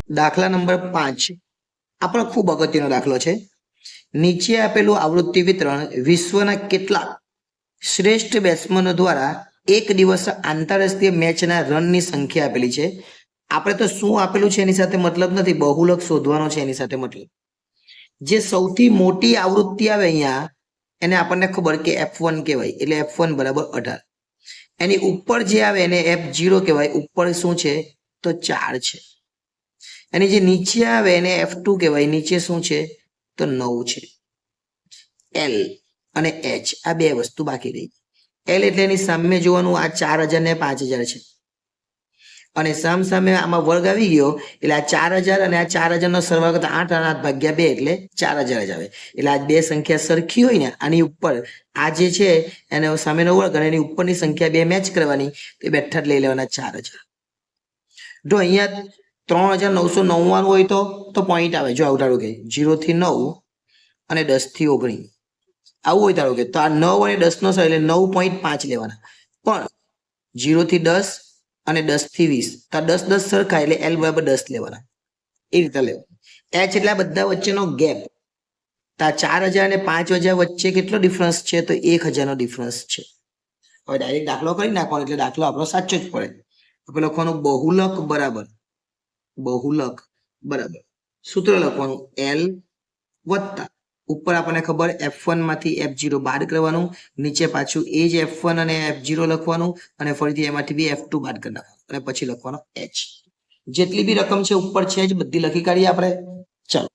દાખલા નંબર 5 આપણો ખૂબ અગત્યનો દાખલો છે. નીચે આપેલું આવૃત્તિ વિતરણ વિશ્વના કેટલાક શ્રેષ્ઠ બેટ્સમેનો દ્વારા એક દિવસ આંતરરાષ્ટ્રીય મેચના રનની સંખ્યા આપેલી છે. આપણે તો શું આપેલું છે એની સાથે મતલબ નથી, બહુલક શોધવાનો છે એની સાથે મતલબ. જે સૌથી મોટી આવૃત્તિ આવે અહીંયા એને આપણને ખબર કે F1 કહેવાય, એટલે F1 બરાબર 18. એની ઉપર જે આવે એને F0 કહેવાય, ઉપર શું છે તો 4 છે. એની જે નીચે આવે એને F2 કહેવાય, નીચે શું છે તો 9 છે. L અને H આ બે વસ્તુ બાકી રહી. L એટલે એની સામે જોવાનું આ 4000 ને 5000 છે, અને સામે આમાં વર્ગ આવી ગયો એટલે આ 4000 અને આ 4000 નો સરવાળો તો 8 અને 8 ભાગ્યા 2 એટલે 4000 જ આવે. એટલે આ બે સંખ્યા સરખી હોય ને, આની ઉપર આ જે છે એને સામેનો વર્ગ અને એની ઉપરની સંખ્યા બે મેચ કરવાની, તો એ બેઠા લઈ લેવાના 4000. જો અહીંયા 3999 હોય તો પોઈન્ટ આવે. જો આવું ધારો કે 0 થી 9 અને 10 થી 19 આવું હોય ધારો કે, તો આ 9 અને 10 નો સરવાળો એટલે 9.5 લેવાના. પણ 0 થી 10 અને 10 થી 20 તો 10 10 સરખા એટલે L બરાબર 10 લેવાના. એ રીતે લેવાનું. H એટલે આ બધા વચ્ચેનો ગેપ. તો આ 4000 અને 5000 વચ્ચે કેટલો ડિફરન્સ છે તો 1000 નો ડિફરન્સ છે. હવે ડાયરેક્ટ દાખલો કરી નાખવાનો એટલે દાખલો આપણો સાચો જ પડે. આપણે લખવાનું બહુલક બરાબર સૂત્ર લખવાનું L વત્તા ઉપર આપણને ખબર F1 માંથી F0 બાદ કરવાનું, નીચે પાછું એ જ F1 અને F0 લખવાનું, અને ફરીથી એમાંથી બી F2 બાદ કરી નાખવાનું, અને પછી લખવાનો H. જેટલી બી રકમ છે ઉપર છે જ બધી લખી કાઢીએ આપણે. ચલો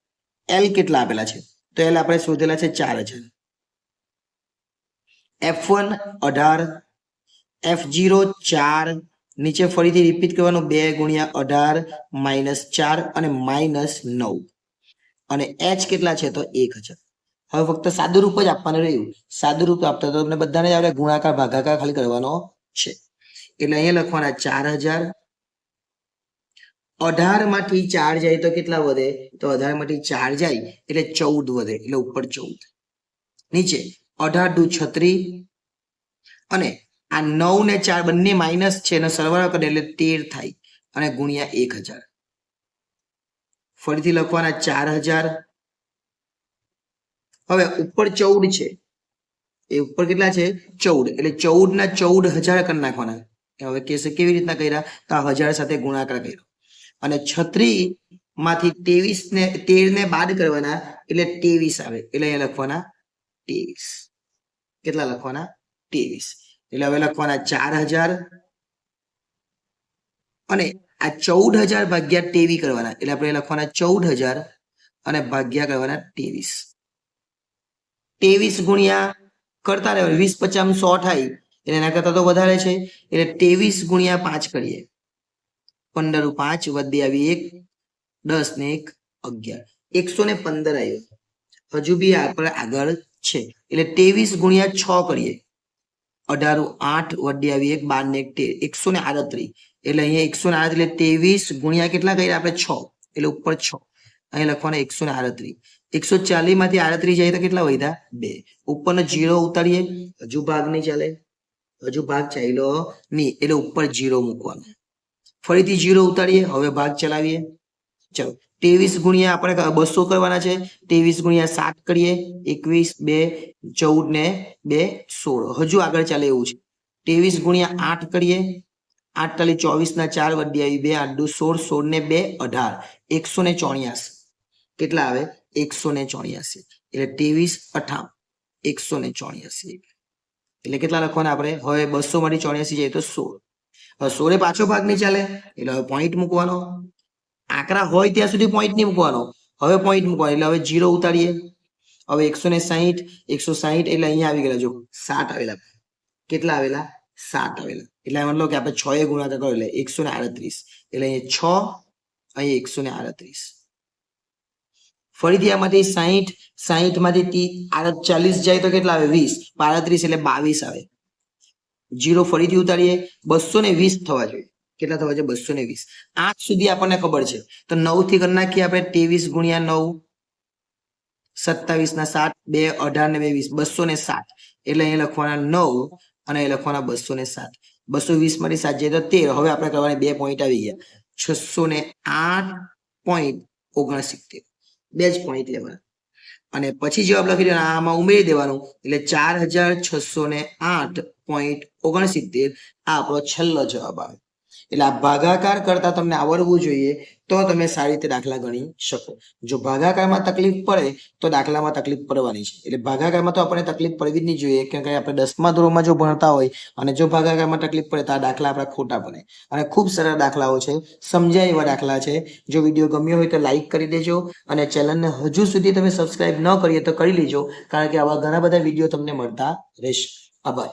L કેટલા આપેલા છે તો L આપણે શોધેલા છે 4000. F1 18, F0 4, નીચે ફરીથી રિપીટ કરવાનું 2 ગુણ્યા 18 માઇનસ 4 અને માઇનસ 9, અને H કેટલા છે તો 1000. હવે ફક્ત સાદું રૂપ જ આપવાનું રહ્યું. સાદું રૂપ આપતા તો તમને બધાને જ આપણે ગુણાકાર ભાગાકાર ખાલી કરવાનો છે. એટલે અહીંયા લખવાના 4000. 18 માંથી 4 જાય તો કેટલા વધે તો 18 માંથી 4 જાય એટલે 14 વધે, એટલે ઉપર 14. નીચે 18 દુ 36, અને આ 9 ને 4 બંને માઇનસ છે એનો સરવાળો કરે એટલે 13 થાય, અને ગુણ્યા 1000. ફરીથી લખવાના 4000. હવે ઉપર 14 છે, એ ઉપર કેટલા છે 14, એટલે 14 ના 14000 કરી નાખવાના. હવે કેસે કેવી રીતના કર્યા તો આ 1000 સાથે ગુણાકાર કર્યો, અને 36 માંથી 13 ને બાદ કરવાના એટલે 23 આવે, એટલે અહીંયા લખવાના 23. કેટલા લખવાના 23. એટલે હવે લખવાના 4000, અને આ 14000 ભાગ્યા 23 કરવાના, એટલે આપણે લખવાના 14000 અને ભાગ્યા કરવાના 23. 23 ગુણ્યા કરતા રહેવાનું, 20 50 100 થાય, એટલે એના કરતા તો વધારે છે, એટલે 23 ગુણ્યા 5 કરીએ, 15 5 વધી આવી 1, 10 ને 1 11, 115 આવ્યો. હજુ બી આપણે આગળ છે, એટલે 23 ગુણ્યા 6 કરીએ, 18 8 વધી આવી 1, 12 ને 1 13, 138. એટલે અહીંયા 138 એટલે 23 ગુણ્યા કેટલા કર્યા આપણે 6, એટલે ઉપર 6, અહીંયા લખવાના 138. 140 માંથી 38 જાય તો કેટલા વધ્યા 2, ઉપરનો 0 ઉતારીએ, હજુ ભાગ નહીં ચાલે, હજુ ભાગ ચાલ્યો નહીં, એટલે ઉપર 0 મૂકવાનો. ફરીથી 0 ઉતારીએ, હવે ભાગ ચલાવીએ. ચલો 23 ગુણ્યા આપણે 200 કરવાના છે, 23 ગુણ્યા 7 કરીએ, 21 2 14 ને 2 16, હજુ આગળ ચાલે એવું છે. 23 ગુણ્યા 8 કરીએ, 8 તાલી 24 ના 4 વધી આવી 2 8 16, 16 ને 2 18, 184. કેટલા આવે 184, એટલે 23 58 184. એટલે કેટલા લખવાના આપણે હવે 200 માંથી 84 જાય તો 16. હવે 16 પાછો ભાગ નહીં ચાલે, એટલે હવે પોઈન્ટ મૂકવાનો. આંકડા હોય ત્યાં સુધી પોઈન્ટ નહીં મૂકવાનો, હવે પોઈન્ટ મૂકવાનો, એટલે હવે 0 ઉતારીએ. હવે 160 160 એટલે અહીંયા આવી ગયેલા, જો 7 આવેલા. કેટલા આવેલા 7 આવેલા, એટલે મતલબ કે આપણે 6 એ ગુણાકાર કરો એટલે 138, એટલે અહીંયા 6 અહીં 138. ફરીથી આમાંથી 60 માંથી 40 જાય તો કેટલા આવે 20, 35 એટલે 22 આવે. 0 ફરીથી ઉતારીએ, 220 થવા જોઈએ. કેટલા થવા છે 220. 8 સુધી આપણને ખબર છે, તો 9 થી કરી નાખીએ આપણે. 23 ગુણ્યા 9 27 ના 7 2 18 ને 20, 207. એટલે અહીંયા લખવાના 9 અને અહીંયા લખવાના 207. 220 માંથી 7 જાય તો 13. હવે આપણે કરવાના 2 પોઈન્ટ આવી ગયા, 608 .69 બે જ પોઈન્ટ લેવાના અને પછી જવાબ લખી દેવાનો આમાં ઉમેરી દેવાનું એટલે 4608.69 આ આપણો છેલ્લો જવાબ આવે એટલે આ ભાગાકાર કરતા તમને આવડવું જોઈએ તો તમે સારી રીતે દાખલા ગણી શકો જો ભાગાકારમાં તકલીફ પડે તો દાખલામાં તકલીફ પડવાની છે એટલે ભાગાકારમાં તો આપણને તકલીફ પડવી જ નહીં જોઈએ કેમ કે આપણે 10મા ધોરણમાં જો ભણતા હોય અને જો ભાગાકારમાં તકલીફ પડે તો આ દાખલા આપણા ખોટા બને અને ખૂબ સરળ દાખલાઓ છે સમજાય એવા દાખલા છે જો વિડીયો ગમ્યો હોય તો લાઈક કરી દેજો અને ચેનલને હજુ સુધી તમે સબસ્ક્રાઇબ ન કરીએ તો કરી લેજો કારણ કે આવા ઘણા બધા વિડીયો તમને મળતા રહેશે આભાર